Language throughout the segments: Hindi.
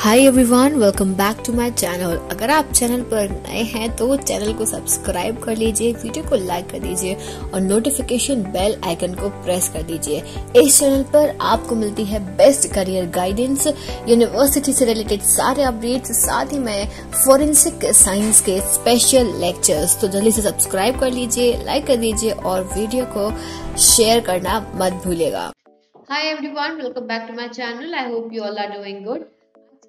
Hi everyone, welcome back to my channel. अगर आप चैनल पर नए हैं तो चैनल को सब्सक्राइब कर लीजिए, वीडियो को लाइक कर दीजिए और नोटिफिकेशन बेल आइकन को प्रेस कर दीजिए। इस चैनल पर आपको मिलती है बेस्ट करियर गाइडेंस, यूनिवर्सिटी से रिलेटेड सारे अपडेट्स, साथ ही में फोरेंसिक साइंस के स्पेशल लेक्चर्स। तो जल्दी से सब्सक्राइब कर लीजिए, लाइक कर दीजिए और वीडियो को शेयर करना मत भूलिएगा। Hi everyone, welcome back to my channel. I hope you all are doing good.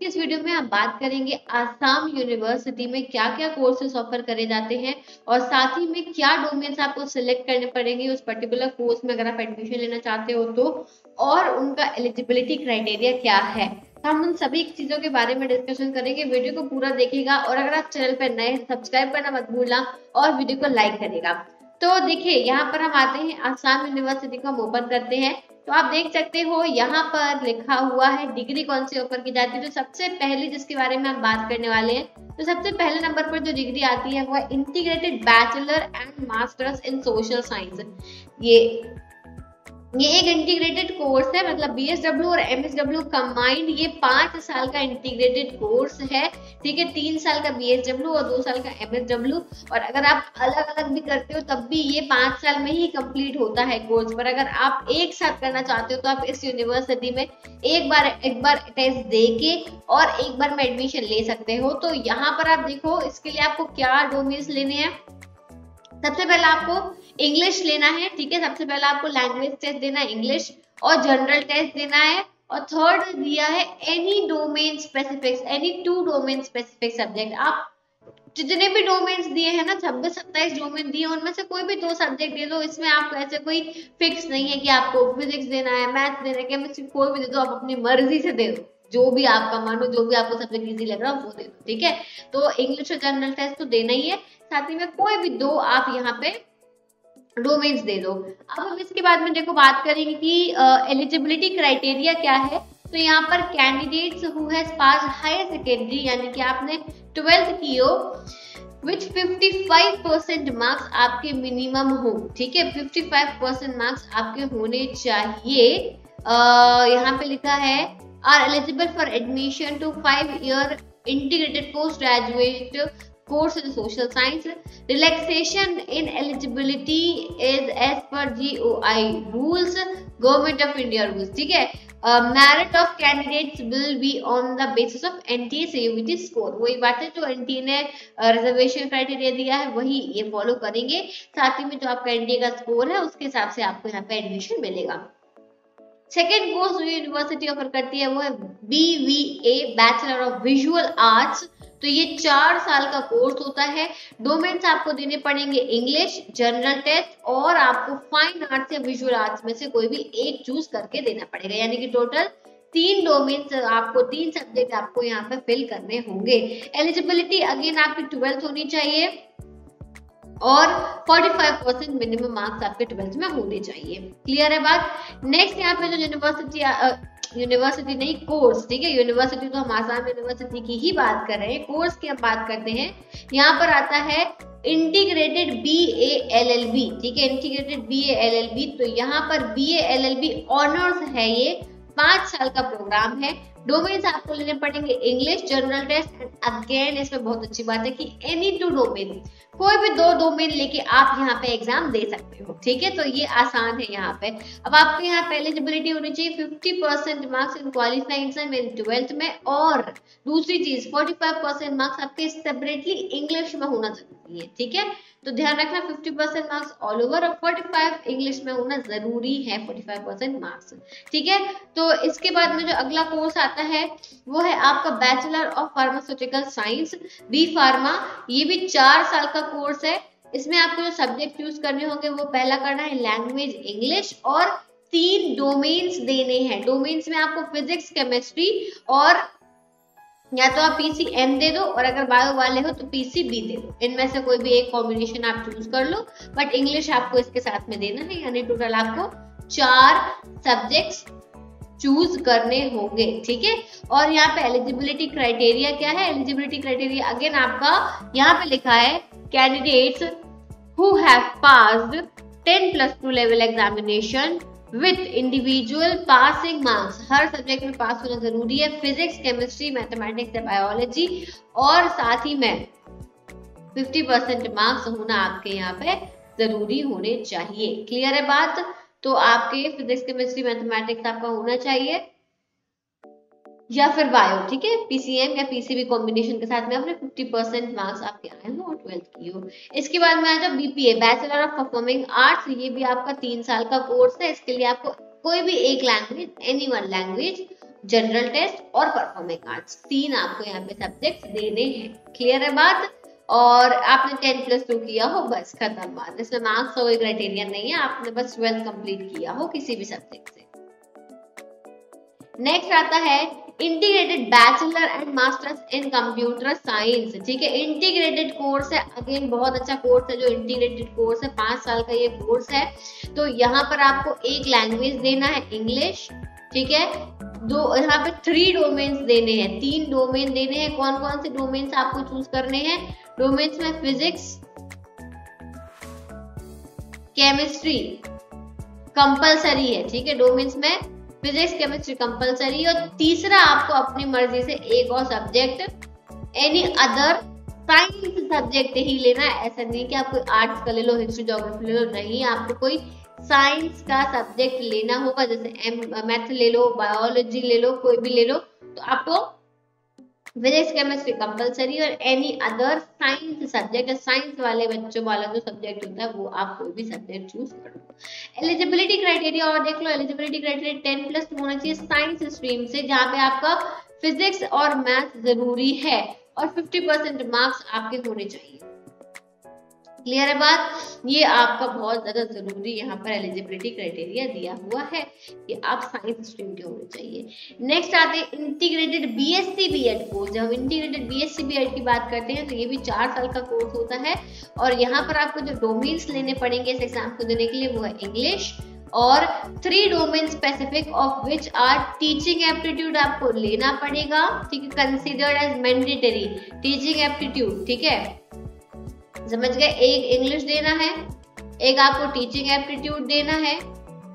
इस वीडियो में हम बात करेंगे आसाम यूनिवर्सिटी में क्या क्या कोर्सेज ऑफर करे जाते हैं और साथ ही में क्या डोमेन्स आपको सिलेक्ट करने पड़ेंगे उस पर्टिकुलर कोर्स में अगर आप एडमिशन लेना चाहते हो तो, और उनका एलिजिबिलिटी क्राइटेरिया क्या है। हम उन सभी चीजों के बारे में डिस्कशन करेंगे। वीडियो को पूरा देखेगा और अगर आप चैनल पर नए सब्सक्राइब करना मत भूलना और वीडियो को लाइक करेगा। तो देखिए, यहाँ पर हम आते हैं आसाम यूनिवर्सिटी को हम ओपन करते हैं तो आप देख सकते हो यहाँ पर लिखा हुआ है डिग्री कौन सी ऑफर की जाती है। तो सबसे पहले जिसके बारे में हम बात करने वाले हैं, तो सबसे पहले नंबर पर जो डिग्री आती है वो है integrated bachelor and masters in social science. ये एक इंटीग्रेटेड कोर्स है, मतलब बीएसडब्ल्यू और एमएसडब्ल्यू कंबाइंड ये 5 साल का इंटीग्रेटेड कोर्स है। ठीक है, 3 साल का बीएसडब्ल्यू और 2 साल का एमएसडब्ल्यू। और अगर आप अलग अलग भी करते हो तब भी ये 5 साल में ही कंप्लीट होता है कोर्स। पर अगर आप एक साथ करना चाहते हो तो आप इस यूनिवर्सिटी में एक बार टेस्ट दे के और एक बार में एडमिशन ले सकते हो। तो यहाँ पर आप देखो, इसके लिए आपको क्या डोमेन्स लेने हैं। सबसे पहले आपको इंग्लिश लेना है। ठीक है, सबसे पहले आपको लैंग्वेज टेस्ट देना है इंग्लिश, और जनरल टेस्ट देना है। और थर्ड दिया है any domain specific, any 2 domain specific subject. आप जितने भी डोमेन्स दिए हैं ना, 26-27 डोमेन दिए, उनमें से कोई भी 2 सब्जेक्ट दे दो। इसमें आपको ऐसे कोई फिक्स नहीं है कि आपको फिजिक्स देना है, मैथ्स देना है, केमिस्ट्री, कोई भी दे दो, आप अपनी मर्जी से दे दो। जो भी आपका मन हो, जो भी आपको सब्जेक्ट इजी लग रहा हो वो दे दो। ठीक है, तो इंग्लिश और जनरल टेस्ट तो देना ही है, साथ ही में कोई भी 2 आप यहाँ पे डोमेन्स दे दो। अब हम इसके बाद में देखो बात करेंगे कि एलिजिबिलिटी क्राइटेरिया क्या है। तो यहाँ पर candidates who has pass higher secondary, यानी कि आपने 12th की हो, विच 55% मार्क्स आपके मिनिमम हो। ठीक है, 55% मार्क्स आपके होने चाहिए। यहाँ पे लिखा है are eligible for admission to 5-year integrated post graduate course in social science. Relaxation in eligibility is as per GOI rules, Government of India rules. ठीक है, merit of candidates will be on the basis of NTA CUET score. वही बात है, जो NTA ने रिजर्वेशन क्राइटेरिया दिया है वही ये फॉलो करेंगे। साथ ही में जो आपका NTA का स्कोर है उसके हिसाब से आपको यहाँ पे एडमिशन मिलेगा। सेकेंड कोर्स जो यूनिवर्सिटी ऑफर करती है वो है BVA, bachelor of visual arts. तो ये 4 साल का कोर्स होता है। डोमेन्स आपको देने पड़ेंगे इंग्लिश, जनरल टेस्ट, और आपको फाइन आर्ट्स या विजुअल आर्ट्स में से कोई भी एक चूज करके देना पड़ेगा। यानी कि टोटल 3 डोमेन्स आपको, 3 सब्जेक्ट आपको यहाँ पे फिल करने होंगे। एलिजिबिलिटी अगेन आपकी 12th होनी चाहिए और 45% मिनिमम मार्क्स आपके 12th में होने चाहिए। क्लियर है बात। नेक्स्ट यहाँ पे जो यूनिवर्सिटी नहीं, कोर्स। ठीक है, यूनिवर्सिटी तो हम आसाम यूनिवर्सिटी की ही बात कर रहे हैं, कोर्स की हम बात करते हैं। यहाँ पर आता है इंटीग्रेटेड BA LLB। ठीक है, इंटीग्रेटेड BA LLB। तो यहाँ पर BA LLB ऑनर्स है, ये 5 साल का प्रोग्राम है। डोमेन्स आपको लेने पड़ेंगे English, general test, and again इसमें बहुत अच्छी बात है कि एनी 2 डोमेन, कोई भी 2 डोमेन लेके आप यहाँ पे एग्जाम दे सकते हो। ठीक है, तो ये आसान है यहाँ पे। अब आपके यहाँ पे एलिजिबिलिटी होनी चाहिए 50% marks in qualifying exam in 12th में, और दूसरी चीज 45% मार्क्स आपके सेपरेटली इंग्लिश में होना जरूरी है। ठीक है, तो ध्यान रखना 50% मार्क्स ऑल ओवर और 45 इंग्लिश में होना जरूरी है, 45% मार्क्स। ठीक है, तो इसके बाद में जो अगला कोर्स आता है वो है आपका bachelor of pharmaceutical science, B pharma. ये भी 4 साल का कोर्स है। इसमें आपको जो सब्जेक्ट चूज करने होंगे वो पहला करना है लैंग्वेज इंग्लिश, और 3 डोमेन्स देने हैं। डोमेन्स में आपको फिजिक्स, केमिस्ट्री, और या तो आप PCM दे दो, और अगर बायो वाले हो तो PCB दे दो। इनमें से कोई भी एक कॉम्बिनेशन आप चूज कर लो, बट इंग्लिश आपको इसके साथ में देना है। यानी टोटल आपको 4 सब्जेक्ट्स चूज करने होंगे। ठीक है, और यहाँ पे एलिजिबिलिटी क्राइटेरिया क्या है। एलिजिबिलिटी क्राइटेरिया अगेन आपका यहाँ पे लिखा है candidates who have passed 10+2 level examination with individual passing marks, her subject में पास होना जरूरी है, फिजिक्स, केमिस्ट्री, मैथमेटिक्स या बायोलॉजी, और साथ ही में 50% मार्क्स होना आपके यहाँ पे जरूरी होने चाहिए। क्लियर है बात? तो आपके फिजिक्स, केमिस्ट्री, मैथमेटिक्स आपका होना चाहिए या फिर बायो, ठीक है, पीसीएम या पीसीबी कॉम्बिनेशन के साथ में आपने 50% मार्क्स आपके आए हो और 12th की हो। इसके बाद में आ जाओ BPA, bachelor of performing arts. ये भी आपका 3 साल का कोर्स है। इसके लिए आपको कोई भी एक language, any one language, general test और परफॉर्मिंग आर्ट्स, 3 आपको यहाँ पे सब्जेक्ट देने हैं। क्लियर है बात? और आपने 10+2 किया हो, बस खत्म बात। इसमें मार्क्स का कोई क्राइटेरिया नहीं है, आपने बस 12th कंप्लीट किया हो किसी भी सब्जेक्ट से। नेक्स्ट आता है integrated bachelor and masters in computer science. ठीक है, इंटीग्रेटेड कोर्स है, अगेन बहुत अच्छा कोर्स है जो इंटीग्रेटेड कोर्स है, 5 साल का ये कोर्स है। तो यहाँ पर आपको एक लैंग्वेज देना है, इंग्लिश, ठीक है, यहाँ पे 3 डोमेन्स देने हैं, 3 डोमेन देने हैं। कौन कौन से डोमेन्स आपको चूज करने हैं? डोमेन्स में फिजिक्स, केमिस्ट्री कंपलसरी है, ठीक है, डोमेन्स में फिजिक्स, केमिस्ट्री कंपलसरी। और तीसरा आपको अपनी मर्जी से एक और subject, any other science subject ही लेना है। ऐसा नहीं कि आप कोई आर्ट्स का ले लो, हिस्ट्री, ज्योग्राफी ले लो, नहीं, आपको कोई साइंस का सब्जेक्ट लेना होगा। जैसे मैथ ले लो, बायोलॉजी ले लो, कोई भी ले लो, तो आपको फिजिक्स, केमिस्ट्री कंपलसरी और any other science subject, science वाले बच्चों वाला जो सब्जेक्ट होता है वो आप कोई भी सब्जेक्ट चूज करो। एलिजिबिलिटी क्राइटेरिया और देख लो, एलिजिबिलिटी क्राइटेरिया 10+2 होना चाहिए साइंस स्ट्रीम से, जहाँ पे आपका फिजिक्स और मैथ जरूरी है, और 50% मार्क्स आपके होने चाहिए। क्लियर है बात? ये आपका बहुत ज्यादा जरूरी यहाँ पर एलिजिबिलिटी क्राइटेरिया दिया हुआ है कि आप साइंस स्ट्रीम के होने चाहिए। नेक्स्ट आते हैं इंटीग्रेटेड बीएससी बीएड कोर्स। जब हम इंटीग्रेटेड बीएससी बीएड की बात करते हैं तो ये भी 4 साल का कोर्स होता है, और यहाँ पर आपको जो डोमेन्स लेने पड़ेंगे इस एग्जाम को देने के लिए वो है इंग्लिश, और 3 domain specific of which are teaching aptitude आपको लेना पड़ेगा, ठीक है, considered as mandatory teaching aptitude, ठीक है, समझ गए। एक इंग्लिश देना है, एक आपको टीचिंग एप्टीट्यूड देना है,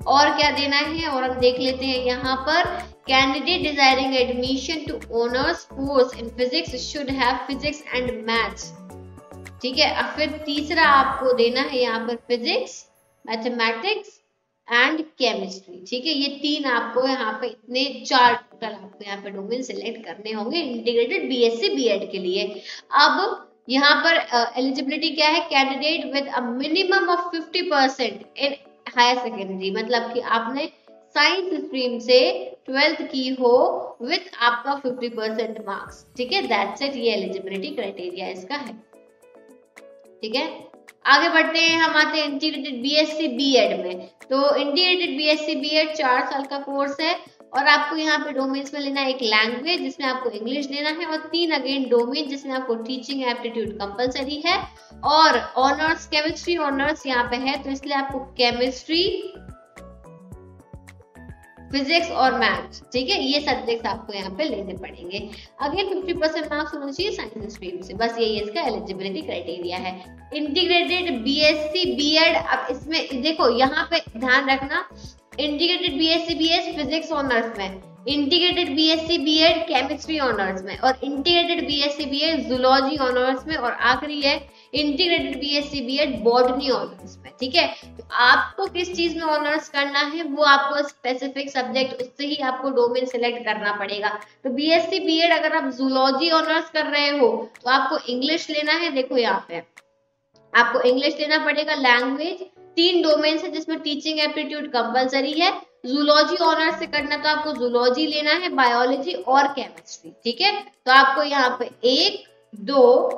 और क्या देना है, और हम देख लेते हैं यहाँ पर, candidate desiring admission to honours course in physics should have physics and maths, ठीक है। अब फिर तीसरा आपको देना है यहाँ पर फिजिक्स, मैथमेटिक्स एंड केमिस्ट्री, ठीक है। ये 3 आपको यहाँ पे, इतने 4 टोटल आपको यहाँ पे डोमेन सिलेक्ट करने होंगे इंटीग्रेटेड बीएससी बीएड के लिए। अब यहाँ पर एलिजिबिलिटी क्या है? Candidate with a minimum of 50% in higher secondary, मतलब कि आपने साइंस स्ट्रीम से 12th की हो विद आपका 50% मार्क्स, ठीक है, दैट्स इट। ये एलिजिबिलिटी क्राइटेरिया इसका है, ठीक है। आगे बढ़ते हैं, हम आते हैं इंटीग्रेटेड बीएससी बीएड में। तो इंटीग्रेटेड बीएससी बीएड 4 साल का कोर्स है, और आपको यहाँ पे डोमेन्स में लेना है एक लैंग्वेज जिसमें आपको इंग्लिश लेना है, और 3 अगेन डोमेन जिसमें आपको टीचिंग एप्टीट्यूड कंपलसरी है, और ऑनर्स केमिस्ट्री ऑनर्स यहाँ पे है, तो इसलिए आपको केमिस्ट्री, फिजिक्स और मैथ्स, ठीक है, ये सब्जेक्ट्स आपको यहाँ पे लेने पड़ेंगे। अगेन 50% मार्क्स होना चाहिए साइंस स्ट्रीम से, बस यही इसका एलिजिबिलिटी क्राइटेरिया है। इंटीग्रेटेड बीएससी बीएड, अब इसमें देखो यहाँ पे ध्यान रखना, integrated BSc BEd physics honours में, integrated BSc BEd chemistry honours में, और integrated BSc BEd zoology honours में, और आखिरी है integrated BSc BEd botany honours में, ठीक है। तो आपको किस चीज में ऑनर्स करना है वो आपको स्पेसिफिक सब्जेक्ट, उससे ही आपको डोमेन सिलेक्ट करना पड़ेगा। तो बीएससी बीएड अगर आप जूलॉजी ऑनर्स कर रहे हो तो आपको इंग्लिश लेना है, देखो यहाँ पे आपको इंग्लिश लेना पड़ेगा, लैंग्वेज, 3 डोमेन है जिसमें टीचिंग एप्टीट्यूड कंपलसरी है। जूलॉजी ऑनर्स से करना तो आपको जूलॉजी लेना है, बायोलॉजी और केमिस्ट्री, ठीक है। तो आपको यहाँ पे 1, 2,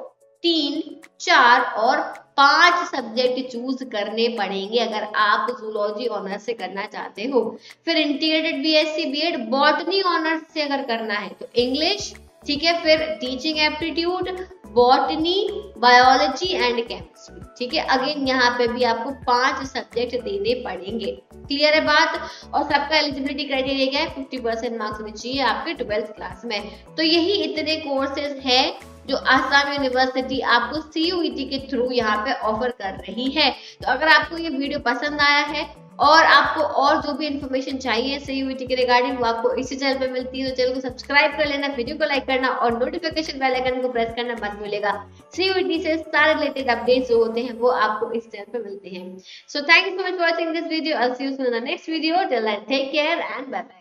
3, 4 और 5 सब्जेक्ट चूज करने पड़ेंगे अगर आप जूलॉजी ऑनर्स से करना चाहते हो। फिर integrated BSc BEd botany honours से अगर करना है तो इंग्लिश, ठीक है, फिर teaching aptitude, botany, biology and chemistry, ठीक है। अगेन यहाँ पे भी आपको 5 सब्जेक्ट देने पड़ेंगे। क्लियर है बात? और सबका एलिजिबिलिटी क्राइटेरिया क्या है? 50% मार्क्स होने चाहिए आपके 12th क्लास में। तो यही इतने कोर्सेज है जो आसाम यूनिवर्सिटी आपको CUET के थ्रू यहाँ पे ऑफर कर रही है। तो अगर आपको ये वीडियो पसंद आया है और आपको और जो भी इन्फॉर्मेशन चाहिए CUET के रिगार्डिंग वो आपको इसी चैनल पे मिलती है। तो चैनल को सब्सक्राइब कर लेना, वीडियो को लाइक करना और नोटिफिकेशन बेल आइकन को प्रेस करना मत भूलेगा। CUET से सारे रिलेटेड अपडेट्स जो होते हैं वो आपको इस चैनल पे मिलते हैं। So thank you so much for watching this video. I'll see you soon in the next video. Till then, take care and bye bye.